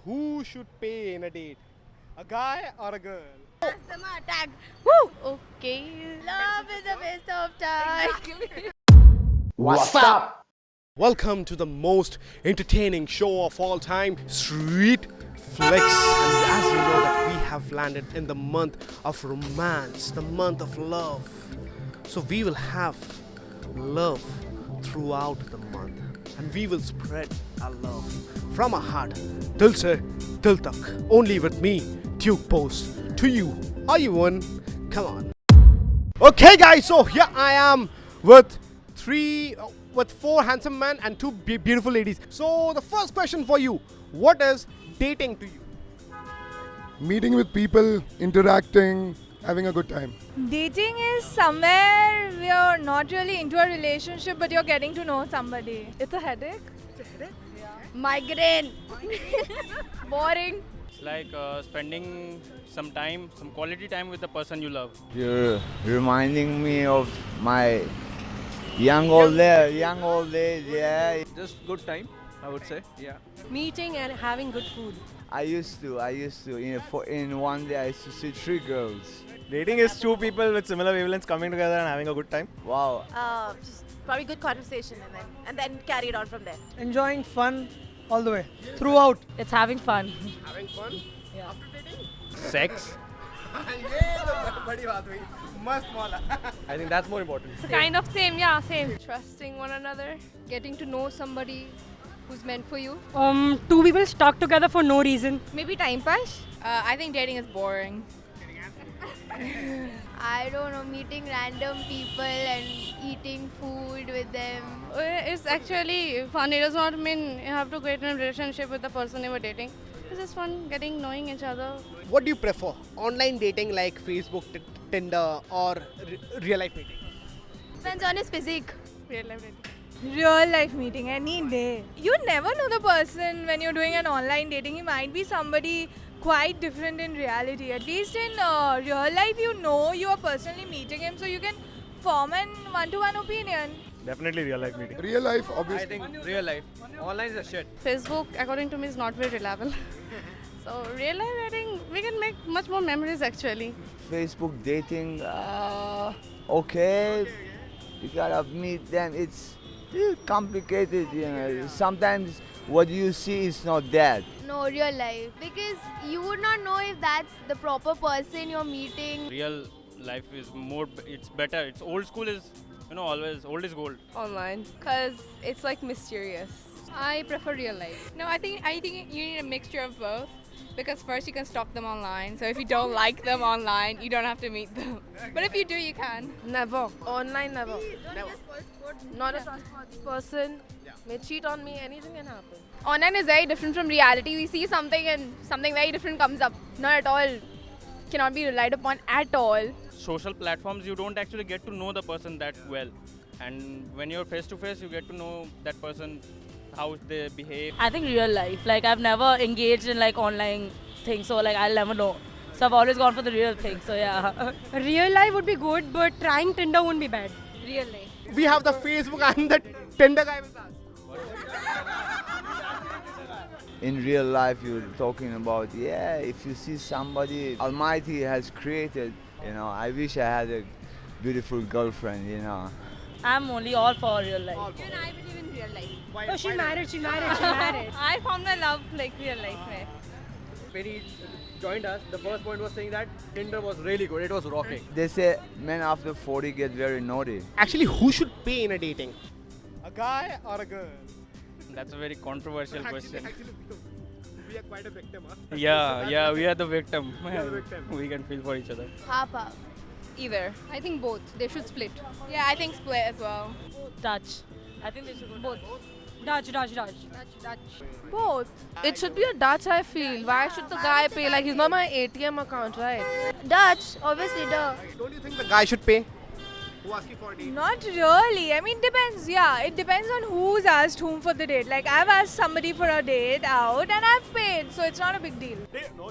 Who should pay in a date? A guy or a girl? Customer tag. Woo! Okay. Love is a waste of time. What's up? Welcome to the most entertaining show of all time, Street Flex. And as you know that we have landed in the month of romance, the month of love. So we will have love throughout the month. And we will spread our love from our heart, dil se, dil tak. Only with me, Duke Post. To you, are you one? Come on. Okay guys, so here I am with four handsome men and two beautiful ladies. So the first question for you, what is dating to you? Meeting with people, interacting, having a good time. Dating is somewhere you're not really into a relationship but you're getting to know somebody. It's a headache. Migraine. Boring. It's like spending some time, some quality time with the person you love. You're reminding me of my young old days, yeah. Just good time, I would say. Yeah. Meeting and having good food. I used to. In one day, I used to see 3 girls. Dating is two people with similar wavelengths coming together and having a good time. Wow. Just probably good conversation and then carry it on from there. Enjoying fun all the way. Throughout. It's having fun. Having fun? Yeah. After dating? Sex. I think that's more important. Kind of same, yeah, same. Trusting one another, getting to know somebody who's meant for you. Two people stuck together for no reason. Maybe time pass. I think dating is boring. I don't know, meeting random people and eating food with them. It's actually fun. It does not mean you have to get in a relationship with the person you were dating. It's just fun knowing each other. What do you prefer? Online dating like Facebook, Tinder, or real life dating? Depends on his physique. Real life dating. Real life meeting any day. You never know the person when you're doing an online dating. He might be somebody quite different in reality. At least in real life, you are personally meeting him, so you can form an one-to-one opinion. Definitely real life meeting. Real life, I obviously. think real life. Online is a shit. Facebook, according to me, is not very reliable. So real life dating, we can make much more memories actually. Facebook dating, okay. You gotta meet them. It's complicated, you know. Sometimes what you see is not that. No, real life. Because you would not know if that's the proper person you're meeting. Real life is more. It's better. It's old school is, always old is gold. Online, cause it's like mysterious. I prefer real life. No, I think you need a mixture of both. Because first you can stalk them online. So if you don't like them online, you don't have to meet them. But if you do, you can. Never. Online, never. Not a trustworthy person. May cheat on me, anything can happen. Online is very different from reality. We see something and something very different comes up. Not at all. Cannot be relied upon at all. Social platforms, you don't actually get to know the person that well. And when you're face to face, you get to know that person, how they behave. I think real life. Like I've never engaged in like online things, so like I'll never know. So I've always gone for the real thing. So yeah. Real life would be good, but trying Tinder wouldn't be bad. Real life. We have the Facebook and the Tinder guy with us. In real life, you're talking about, if you see somebody Almighty has created, I wish I had a beautiful girlfriend, I'm only all for real life. Even I believe in real life. Oh, she married. I found my love like real life. When he joined us, the first point was saying that Tinder was really good. It was rocking. They say men after 40 get very naughty. Actually, who should pay in a dating? A guy or a girl? That's a very controversial question. Actually, we are quite a victim. Huh? Yeah, we are the victim. are the victim. We can feel for each other. Half. Either. I think both. They should split. Yeah, I think split as well. Dutch. I think they should go both. Dutch. Both. It should be a Dutch, I feel. Why should the guy pay? Like he's not my ATM account, right? Dutch, obviously, duh. Don't you think the guy should pay? who ask you for a date? Not really. I mean, depends. Yeah, it depends on who's asked whom for the date. Like, I've asked somebody for a date out and I've paid, so it's not a big deal.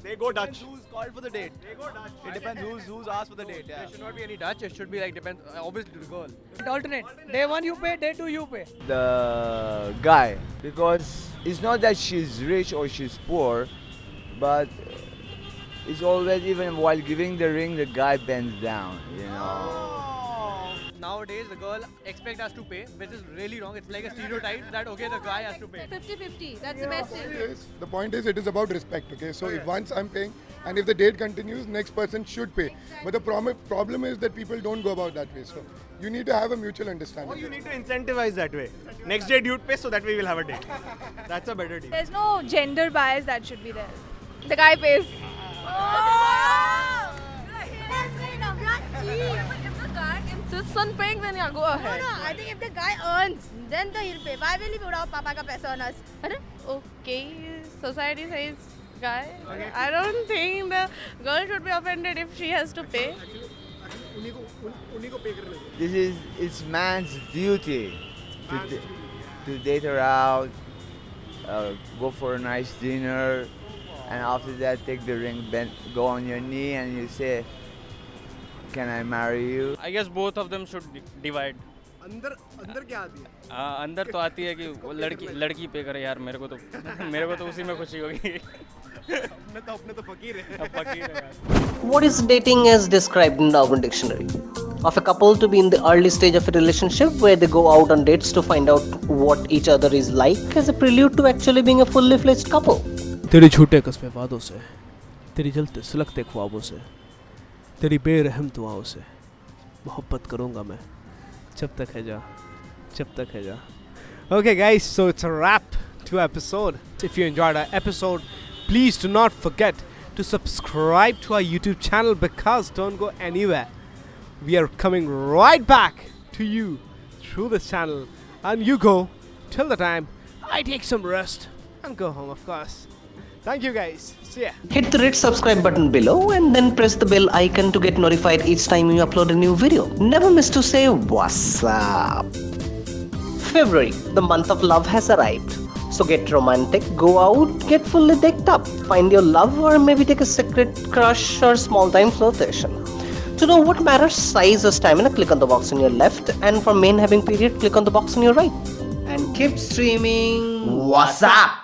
They go Dutch. Who's called for the date? They go Dutch. It depends who's asked for the date. Yeah. There should not be any Dutch. It should be like depends. Obviously, the girl. Alternate. Day one you pay, day two you pay. The guy, because it's not that she's rich or she's poor, but it's always, even while giving the ring, the guy bends down, you know. Nowadays, the girl expect us to pay, which is really wrong. It's like a stereotype that okay, the guy has to pay. 50-50. That's the best thing. The point is, it is about respect, okay? So if once I'm paying, and if the date continues, next person should pay. But the problem is that people don't go about that way. So you need to have a mutual understanding. Or you need to incentivize that way. Next day, dude pay, so that way we'll have a date. That's a better deal. There's no gender bias that should be there. The guy pays. If the guy insists on paying, then yeah, go ahead. No, I think if the guy earns, then he'll pay. Why will he put out Papa ka paisa on us? Okay, society says guy. I don't think the girl should be offended if she has to pay. It's man's duty to date her out, go for a nice dinner, and after that take the ring, go on your knee, and you say, "Can I marry you?" I guess both of them should divide. अंदर क्या आती है? अंदर तो आती है कि वो लड़की पे करे यार, मेरे को तो उसी में खुशी होगी. अपने तो फकीर है. फकीर है यार. What is dating as described in the Urban Dictionary? Of a couple to be in the early stage of a relationship where they go out on dates to find out what each other is like as a prelude to actually being a fully fledged couple. तेरे झूठे कस्मे वादों से, तेरी जलते सुलगते ख्वाबों से, तेरी बेरहम दुआओं से मोहब्बत करूँगा मैं जब तक है जा. Okay guys, so it's a wrap to episode. If you enjoyed our episode, please do not forget to subscribe to our YouTube channel, because don't go anywhere. We are coming right back to you through this channel, and you go till the time I take some rest and go home, of course. Thank you guys. See ya. Hit the red subscribe button below and then press the bell icon to get notified each time you upload a new video. Never miss to say what's up. February, the month of love has arrived. So get romantic, go out, get fully decked up, find your love, or maybe take a secret crush or small time flirtation. To know what matters, size or stamina, click on the box on your left, and for men having period, click on the box on your right. And keep streaming. What's up?